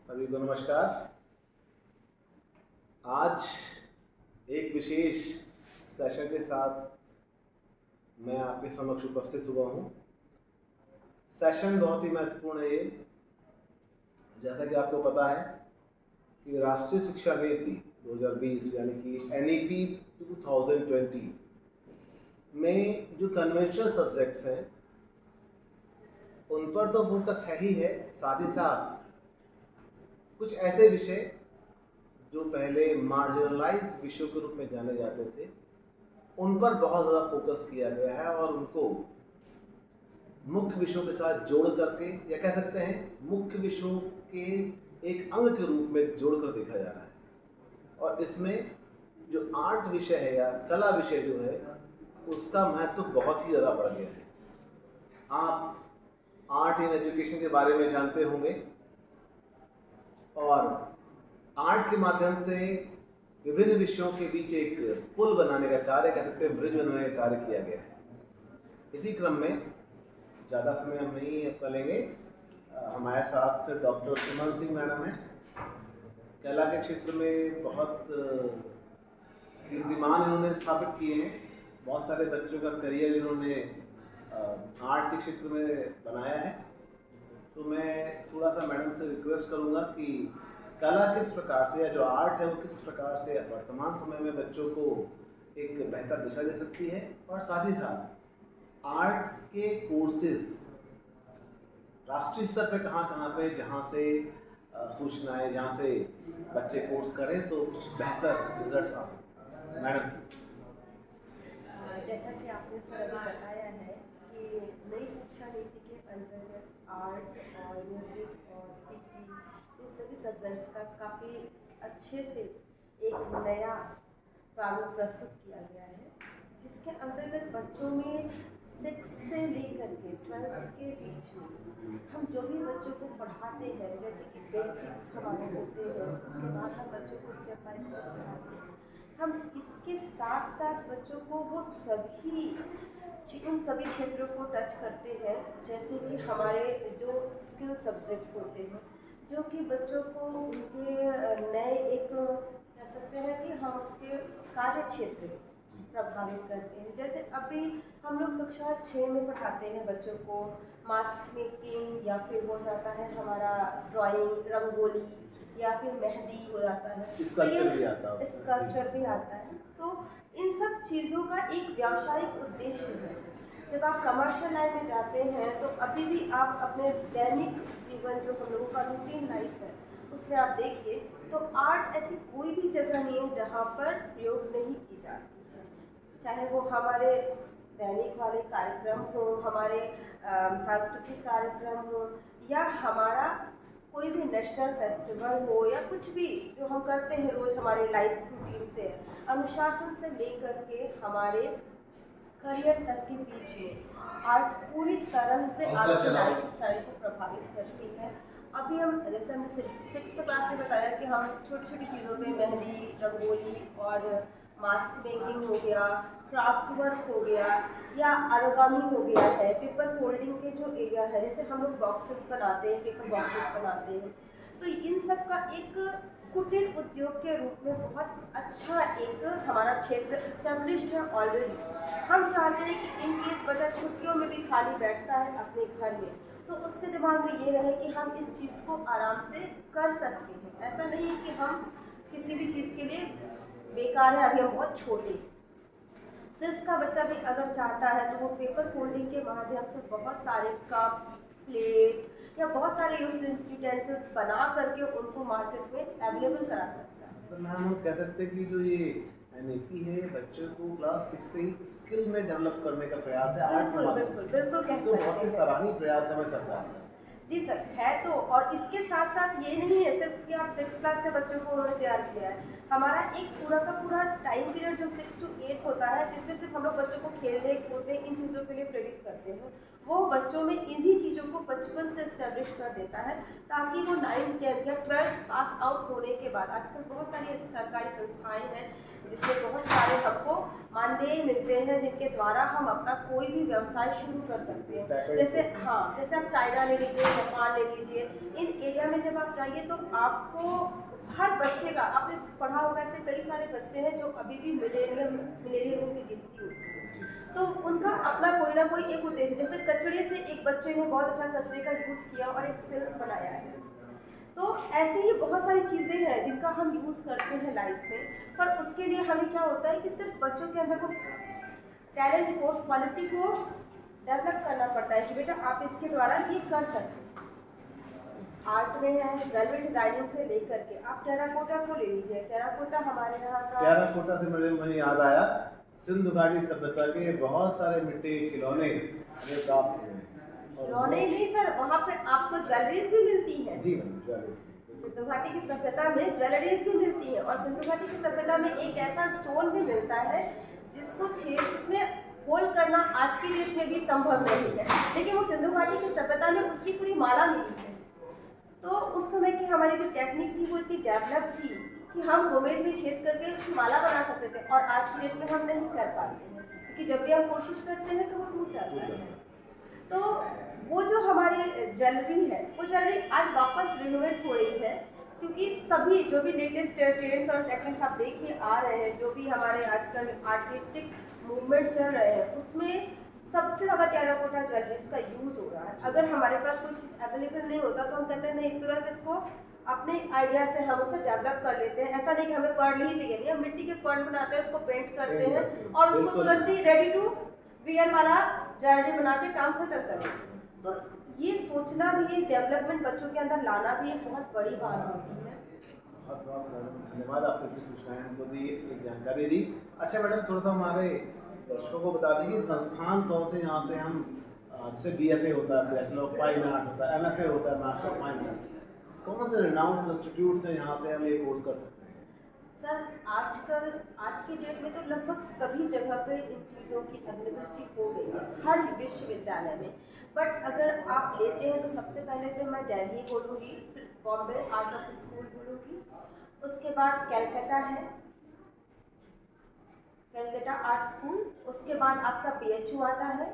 सभी को नमस्कार। आज एक विशेष सेशन के साथ मैं आपके समक्ष उपस्थित हुआ हूँ। सेशन बहुत ही महत्वपूर्ण है ये। जैसा कि आपको पता है कि राष्ट्रीय शिक्षा नीति 2020 यानी कि NEP 2020 में जो कन्वेंशनल सब्जेक्ट्स हैं उन पर तो फोकस है ही है, साथ ही साथ कुछ ऐसे विषय जो पहले मार्जिनलाइज विषयों के रूप में जाने जाते थे उन पर बहुत ज़्यादा फोकस किया गया है और उनको मुख्य विषयों के साथ जोड़ करके, या कह सकते हैं मुख्य विषयों के एक अंग के रूप में जोड़कर देखा जा रहा है। और इसमें जो आर्ट विषय है या कला विषय जो है उसका महत्व बहुत ही ज़्यादा बढ़ गया है। आप आर्ट इन एजुकेशन के बारे में जानते होंगे और आर्ट के माध्यम से विभिन्न विषयों के बीच एक पुल बनाने का कार्य, कह सकते हैं ब्रिज बनाने का कार्य किया गया है। इसी क्रम में ज़्यादा समय हम नहीं करेंगे, हमारे साथ डॉक्टर सुमन सिंह मैडम हैं। कला के क्षेत्र में बहुत कीर्तिमान इन्होंने स्थापित किए हैं। बहुत सारे बच्चों का करियर इन्होंने आर्ट के क्षेत्र में बनाया है। तो मैं थोड़ा सा मैडम से रिक्वेस्ट करूँगा कि कला किस प्रकार से, या जो आर्ट है वो किस प्रकार से वर्तमान समय में बच्चों को एक बेहतर दिशा दे सकती है, और साथ ही साथ आर्ट के कोर्सेज राष्ट्रीय स्तर पे कहाँ पे जहाँ से सूचनाएं, जहाँ से बच्चे कोर्स करें तो कुछ बेहतर रिजल्ट्स आ सकते हैं। मैडम जैसा कि आपने सर अभी बताया है कि नई शिक्षा नीति के अंतर्गत आर्ट और म्यूज़िक और PT इन सभी सब्जेक्ट्स का काफ़ी अच्छे से एक नया प्रारूप प्रस्तुत किया गया है, जिसके अंतर्गत बच्चों में 6 से लेकर के 12th के बीच में हम जो भी बच्चों को पढ़ाते हैं, जैसे कि बेसिक्स हमारे होते हैं, उसके बाद हम बच्चों को स्टेप बाय स्टेप पढ़ाते हैं। हम इसके साथ साथ बच्चों को वो उन सभी क्षेत्रों को टच करते हैं, जैसे कि हमारे जो स्किल सब्जेक्ट्स होते हैं, जो कि बच्चों को उनके नए एक कह सकते हैं कि हम उसके कार्य क्षेत्र प्रभावित करते हैं। जैसे अभी हम लोग कक्षा 6 में पढ़ाते हैं बच्चों को मास्क मेकिंग, या फिर हो जाता है हमारा ड्राइंग, रंगोली, या फिर मेहंदी हो जाता है, स्कल्पचर भी आता है। तो इन सब चीज़ों का एक व्यावसायिक उद्देश्य है। जब आप कमर्शियल लाइन में जाते हैं तो अभी भी आप अपने दैनिक जीवन, जो हम लोगों का रूटीन लाइफ है, उसमें आप देखिए तो आर्ट ऐसी कोई भी जगह नहीं है जहाँ पर प्रयोग नहीं की जाती है। चाहे वो हमारे दैनिक वाले कार्यक्रम हो, हमारे सांस्कृतिक कार्यक्रम हो, या हमारा कोई भी नेशनल फेस्टिवल हो, या कुछ भी जो हम करते हैं रोज़ हमारे लाइफ रूटीन से, अनुशासन से लेकर के हमारे करियर तक के पीछे आर्ट पूरी तरह से आपकी लाइफ स्टाइल को प्रभावित करती है। अभी हम जैसे हमने 6th क्लास में बताया कि हम छोटी छोटी चीज़ों पे मेहंदी, रंगोली और मास्क मेकिंग हो गया, क्राफ्ट वर्क हो गया, या अरोगामी हो गया है, पेपर फोल्डिंग के जो एरिया है, जैसे हम लोग बॉक्सेस बनाते हैं, पेपर बॉक्सेस बनाते हैं, तो इन सब का एक कुटीर उद्योग के रूप में बहुत अच्छा एक हमारा क्षेत्र इस्टेब्लिश्ड है ऑलरेडी। हम चाहते हैं कि इन केस बच्चा छुट्टियों में भी खाली बैठता है अपने घर में, तो उसके दिमाग में ये रहे कि हम इस चीज़ को आराम से कर सकते हैं। ऐसा नहीं है कि हम किसी भी चीज़ के लिए बेकार है, अभी हम बहुत छोटे। 6th का बच्चा भी अगर चाहता है तो वो पेपर फोल्डिंग के माध्यम से बहुत सारे कप, प्लेट, या बहुत सारे यूटेंसिल्स बना करके उनको मार्केट में अवेलेबल करा सकता है। तो मैम हम कह सकते हैं कि जो ये NEP है बच्चों को क्लास 6 से ही स्किल में डेवलप करने का प्रयास है आर्ट के माध्यम से। बिल्कुल कह सकते तो बहुत ही सराहनीय प्रयास है सरकार का। जी सर है तो, और इसके साथ साथ ये नहीं है सिर्फ कि आप 6th क्लास से बच्चों को उन्होंने तैयार किया है। हमारा एक पूरा का पूरा टाइम पीरियड जो 6 to 8 होता है, जिसमें सिर्फ हम लोग बच्चों को खेलने कूदने इन चीज़ों के लिए प्रेरित करते हैं, वो बच्चों में इन्हीं चीज़ों को बचपन से इस्टेब्लिश कर देता है, ताकि वो 9th 10th या 12th पास आउट होने के बाद, आजकल बहुत सारी ऐसी सरकारी संस्थाएं हैं जिससे बहुत सारे हमको मानदेय मिलते हैं, जिनके द्वारा हम अपना कोई भी व्यवसाय शुरू कर सकते हैं। जैसे जैसे आप चाइना ले लीजिए, जापान ले लीजिए, इन एरिया में जब आप जाइए तो आपको हर बच्चे का, आपने पढ़ा होगा, ऐसे कई सारे बच्चे हैं जो अभी भी मिलेनियम की गिनती होती है, तो उनका अपना कोई ना कोई एक उद्देश्य, जैसे कचड़े से एक बच्चे ने बहुत अच्छा कचड़े का यूज़ किया और एक सिल्क बनाया है। तो ऐसे ही बहुत सारी चीज़ें हैं जिनका हम यूज़ करते हैं लाइफ में, पर उसके लिए हमें क्या होता है कि सिर्फ बच्चों के अंदर को टैलेंट को, क्वालिटी को डेवलप करना पड़ता है कि बेटा आप इसके द्वारा ये कर सकते हैं। आर्ट में है, ज्वेलरी डिजाइनिंग से लेकर के आप टेराकोटा को ले लीजिए। टेराकोटा हमारे यहाँ का, टेराकोटा से मुझे याद आया, सिंधु घाटी सभ्यता के बहुत सारे मिट्टी के खिलौने हमें प्राप्त हुए हैं। खिलौने ही नहीं सर, वहाँ पे आपको ज्वेलरीज भी मिलती है। जी मैम, ज्वेलरी सिंधु घाटी की सभ्यता में ज्वेलरीज भी मिलती है, और सिंधु घाटी की सभ्यता में एक ऐसा स्टोन भी मिलता है जिसमें होल करना आज की डेट में भी संभव नहीं है, लेकिन वो सिंधु घाटी की सभ्यता में उसकी पूरी माला मिली है। तो उस समय की हमारी जो टेक्निक थी वो इतनी डेवलप थी कि हम गोमेद में छेद करके उसकी माला बना सकते थे, और आज की डेट में हम नहीं कर पाते हैं, क्योंकि जब भी हम कोशिश करते हैं तो वो टूट जाता है। तो वो जो हमारी ज्वेलरी है, वो ज्वेलरी आज वापस रिनोवेट हो रही है, क्योंकि सभी जो भी लेटेस्ट ट्रेंड्स और टेक्निक्स आप देखिए आ रहे हैं, जो भी हमारे आजकल आर्टिस्टिक मूवमेंट चल रहे हैं, उसमें सबसे ज़्यादा टेराकोटा ज्वेलरीज का यूज़ हो रहा है। अगर हमारे पास कोई चीज़ अवेलेबल नहीं होता तो हम कहते हैं नहीं, तुरंत इसको अपने आइडिया से हम उसे डेवलप कर लेते हैं। ऐसा नहीं कि हमें पर्ल ही चाहिए, नहीं, हम मिट्टी के पर्ल बनाते हैं, उसको पेंट करते हैं और उसको तुरंत ही रेडी टू वियर वाला ज्वेलरी बना के काम खत्म कर देते हैं। तो ये सोचना भी, डेवलपमेंट बच्चों के अंदर लाना भी एक बहुत बड़ी बात होती है। बहुत बहुत धन्यवाद, आपने इतनी सूचनाएं हमको दी, एक जानकारी दी। अच्छा मैडम, थोड़ा सा हमारे दर्शकों को बता दें कि संस्थान कौन से यहाँ से हम, जैसे BFA होता है, बैचलर ऑफ फाइन आर्ट होता है, MFA होता है, मास्टर ऑफ फाइन आर्ट, कौन से रिनाउंड इंस्टीट्यूट से यहाँ से हम ये कोर्स कर सकते हैं? सर आज की डेट में तो लगभग सभी जगह पे इन चीज़ों की अवेलेबिलिटी हो गई है, हर विश्वविद्यालय में। बट अगर आप लेते हैं तो सबसे पहले तो मैं दिल्ली बोलूँगी, फिर बॉम्बे आर्ट ऑफ स्कूल बोलूँगी, उसके बाद कैलकाटा है, कैलकाटा आर्ट स्कूल, उसके बाद आपका BHU आता है,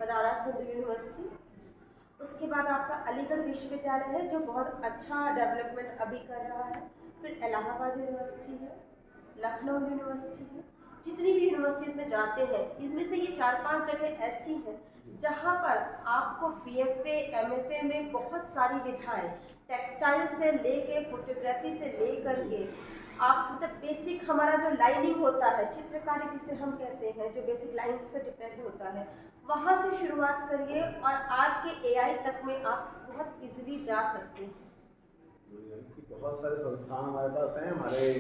बनारस हिंदू यूनिवर्सिटी, उसके बाद आपका अलीगढ़ विश्वविद्यालय है जो बहुत अच्छा डेवलपमेंट अभी कर रहा है, फिर इलाहाबाद यूनिवर्सिटी है, लखनऊ यूनिवर्सिटी है। जितनी भी यूनिवर्सिटीज़ में जाते हैं, इनमें से ये 4-5 जगह ऐसी हैं जहाँ पर आपको BFA MFA में बहुत सारी विधाएं, टेक्सटाइल से लेके फोटोग्राफी से लेकर के आप, मतलब बेसिक हमारा जो लाइनिंग होता है, चित्रकारी जिसे हम कहते हैं, जो बेसिक लाइंस पे डिपेंड होता है, वहाँ से शुरुआत करिए और आज के AI तक में आप बहुत इजीली जा सकते हैं। बहुत सारे संस्थान हमारे पास हैं हमारे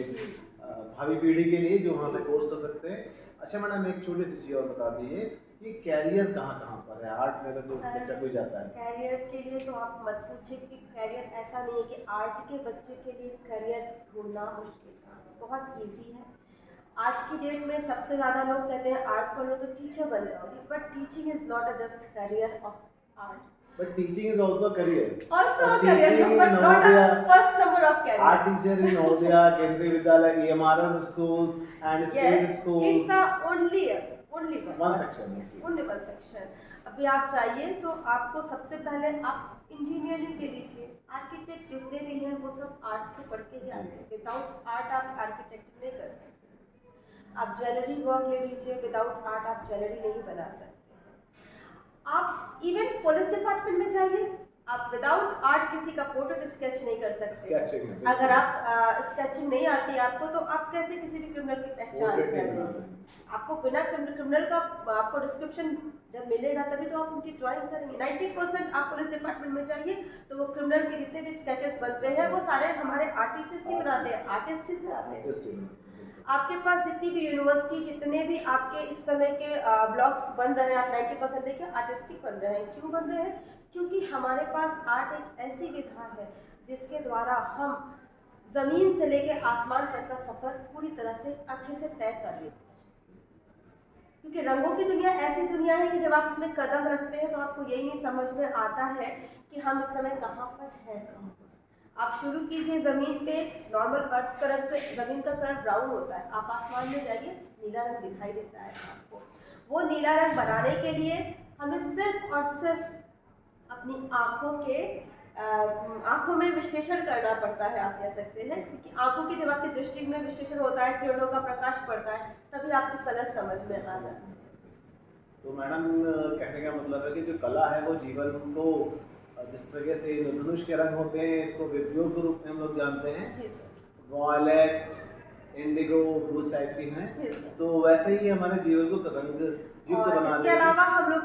भावी पीढ़ी के लिए जो वहाँ से कोर्स कर सकते हैं। अच्छा मैडम, एक छोटी सी चीज़ और बता दीजिए कि कैरियर कहाँ कहाँ पर है आर्ट में, तो बच्चा कोई जाता है कैरियर के लिए तो आप मत पूछिए कि कैरियर ऐसा नहीं है कि आर्ट के बच्चे के लिए कैरियर ढूंढना मुश्किल है, बहुत ईजी है। आज की डेट में सबसे ज़्यादा लोग कहते हैं आर्ट कर लो तो टीचर बन जाओगे, but teaching is not a just career of art, but teaching is also a career. Also a career, but not a first number of career. Art teacher in Navodaya, Kendriya Vidyalaya, EMRS schools and state schools. It's a only one section. Only one section. अभी आप चाहिए तो आपको सबसे पहले आप engineering ले लीजिए, आर्किटेक्ट जितने भी हैं वो सब आर्ट से पढ़ के ही आते हैं। विदाउट आर्ट आप आर्किटेक्ट नहीं कर सकते। आप ज्वेलरी वर्क ले लीजिए, विदाउट आर्ट आप ज्वेलरी नहीं बना सकते। आप इवन पुलिस डिपार्टमेंट में जाइए, आप विदाउट आर्ट किसी का पोर्ट्रेट स्केच नहीं कर सकते। अगर आप स्केचिंग नहीं आती है आपको, तो आप कैसे किसी भी क्रिमिनल की पहचान करेंगे? आपको बिना क्रिमिनल का आपको डिस्क्रिप्शन जब मिलेगा तभी तो आप उनकी ड्राइंग करेंगे। 90% आप पुलिस डिपार्टमेंट में जाइए तो वो क्रिमिनल के जितने भी स्केचेस बनते हैं वो सारे हमारे आर्ट टीचर्स ही बनाते हैं, आर्टिस्ट ही बनाते हैं। आपके पास जितनी भी यूनिवर्सिटी, जितने भी आपके इस समय के ब्लॉग्स बन रहे हैं, आप 90% देखिए आर्टिस्टिक बन रहे हैं। क्यों बन रहे हैं? क्योंकि हमारे पास आर्ट एक ऐसी विधा है जिसके द्वारा हम ज़मीन से लेकर आसमान तक का सफ़र पूरी तरह से अच्छे से तय कर लेते हैं। क्योंकि रंगों की दुनिया ऐसी दुनिया है कि जब आप उसमें कदम रखते हैं तो आपको यही नहीं समझ में आता है कि हम इस समय कहाँ पर हैं, कहाँ पर। आप शुरू कीजिए ज़मीन पे, नॉर्मल अर्थ कलर से ज़मीन का कलर ब्राउन होता है, आप आसमान में जाइए नीला रंग दिखाई देता है आपको। वो नीला रंग बनाने के लिए हमें सिर्फ और सिर्फ अपनी आंखों में विश्लेषण करना पड़ता है, आप कह सकते हैं, क्योंकि आंखों की जब आपकी दृष्टि में विश्लेषण होता है, किरणों का प्रकाश पड़ता है, तभी आपको कलर समझ में आ जाता है। तो मैडम कहने का मतलब है कि जो कला है वो जीवन को जिस तरह से इंद्रधनुष के रंग होते हैं, इसको विद्युत के रूप में हम लोग जानते हैं, जी sir. Violet, indigo, blue type की हैं, जी सर। तो वैसे ही हमारे जीवन को रंग युक्त और बना इसके देती अलावा हम लोग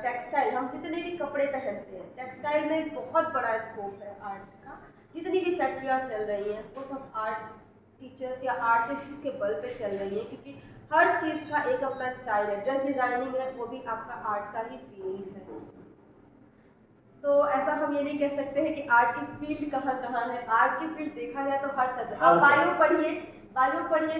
टेक्सटाइल, हम जितने भी कपड़े पहनते हैं, टेक्सटाइल में एक बहुत बड़ा स्कोप है आर्ट का। जितनी भी फैक्ट्रियाँ चल रही हैं वो सब आर्ट टीचर्स या आर्टिस्ट के बल पे चल रही है, क्योंकि हर चीज़ का एक अपना स्टाइल है। ड्रेस डिजाइनिंग है, वो भी आपका आर्ट का ही फील्ड है। तो ऐसा हम ये नहीं कह सकते हैं कि आर्ट की फील्ड कहाँ कहाँ है। आर्ट की फील्ड देखा जाए तो हर सब्जेक्ट, आप बायो पढ़िए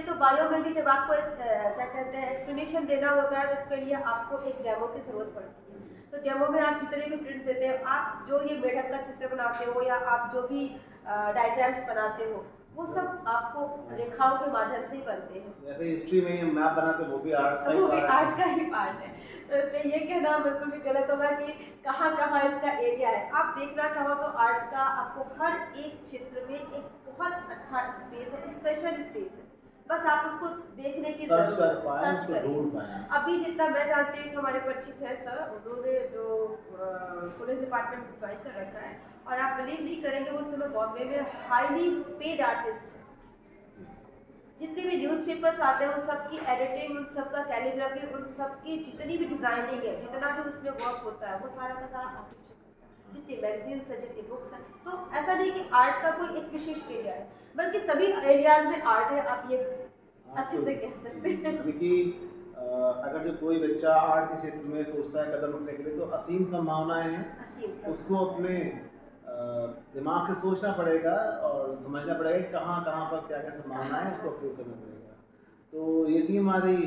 तो बायो में भी जब आपको एक क्या कहते हैं एक्सप्लेनेशन देना होता है, तो उसके लिए आपको एक डेमो की ज़रूरत पड़ती है। तो डेमो में आप जितने भी प्रिंट्स देते हैं, आप जो ये मेढक का चित्र बनाते हो या आप जो भी डायग्राम्स बनाते हो, वो सब आपको रेखाओं के माध्यम से ही बनते हैं। जैसे हिस्ट्री में हम मैप बनाते हैं, वो भी आर्ट्स का ही वो भी पार्ट आर्ट का ही पार्ट है। तो इसलिए ये कहना बिल्कुल भी गलत होगा कि कहाँ कहाँ इसका एरिया है। आप देखना चाहो तो आर्ट का आपको हर एक क्षेत्र में एक बहुत अच्छा स्पेस है, स्पेशल स्पेस है। बस आप उसको देखने की सर्च कर जरूरत पाए, सर्च उसको करिए। ढूंढ पाए। अभी जितना मैं जानती हूँ कि हमारे परिचित है सर, उन्होंने जो पुलिस डिपार्टमेंट ज्वाइन कर रखा है, और आप बिलीव नहीं करेंगे वो इस समय बॉम्बे में हाईली पेड आर्टिस्ट है। जितने भी न्यूज़पेपर्स आते हैं उन सब की एडिटिंग, उन सब का कैलीग्राफी, उन सब की जितनी भी डिज़ाइनिंग है, जितना भी उसमें वर्क होता है, वो सारा का सारा आर्टिस्ट करता है। जितनी मैगजीन्स है, जितनी बुक्स हैं, तो ऐसा नहीं कि आर्ट का कोई एक विशेष एरिया है, बल्कि सभी एरियाज में आर्ट है, आप ये अच्छे से कह सकते हैं। यानी कि अगर जब कोई बच्चा आर्ट के क्षेत्र में सोचता है कदम रखने के लिए, तो असीम संभावनाएं हैं। उसको अपने दिमाग से सोचना पड़ेगा और समझना पड़ेगा कि कहाँ कहाँ पर क्या क्या संभावनाएं हैं, उसको उपयोग करना पड़ेगा। तो ये थी हमारी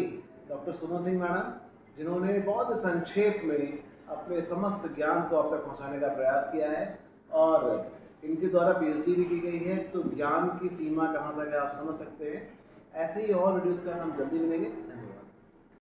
डॉक्टर सुमन सिंह मैडम, जिन्होंने बहुत संक्षेप में अपने समस्त ज्ञान को आप तक पहुँचाने का प्रयास किया है, और इनके द्वारा पीएचडी भी की गई है। तो ज्ञान की सीमा कहाँ तक है आप समझ सकते हैं। ऐसे ही और वीडियोज़ का हम जल्दी मिलेंगे। धन्यवाद।